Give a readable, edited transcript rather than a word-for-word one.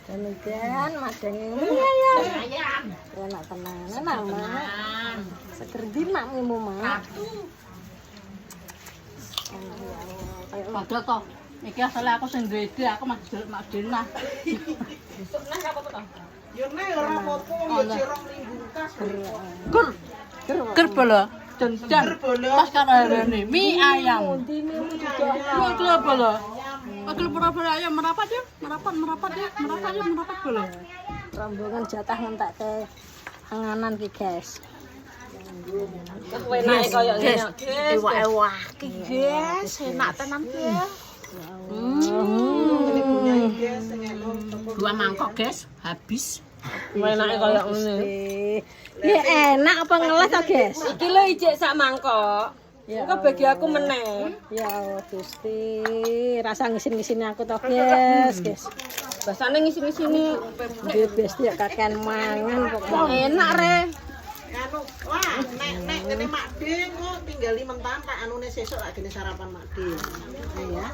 Dan madang ya. Enak tenang, enak mak. Seger di makmu mak. Padahal toh, iki asale aku sing ndede, aku mak Dina. Besok neh apa to? Yo neh ora apa-apa yo cirong linggungkas. Gur. Gur bola. Dan pas karene mie ayam. Kok kelo bola. Pakil pura-pura ayam merapat ya. Merapat bola. Rombongan jatah ngentek ke anganan ki, guys. Enake koyo ngene, guys. Ewah-ewah Ki, guys, enak tenan ki. Dua mangkok, guys, habis. Enake koyo ngene. Ya enak apa ngeles to, guys? Iki lho ijek sak mangkok. Engko bagi aku meneh. Ya Allah Gusti, rasa ngisin-ngisini aku to, guys. Basane ngisi-ngisini. Nggih, Besti ya kakean mangan pokoknya. Enak re. Anu, wah, nek ngene Mak Din kok tinggali mentan tak anune sesuk lak gene sarapan Mak Din. Ya.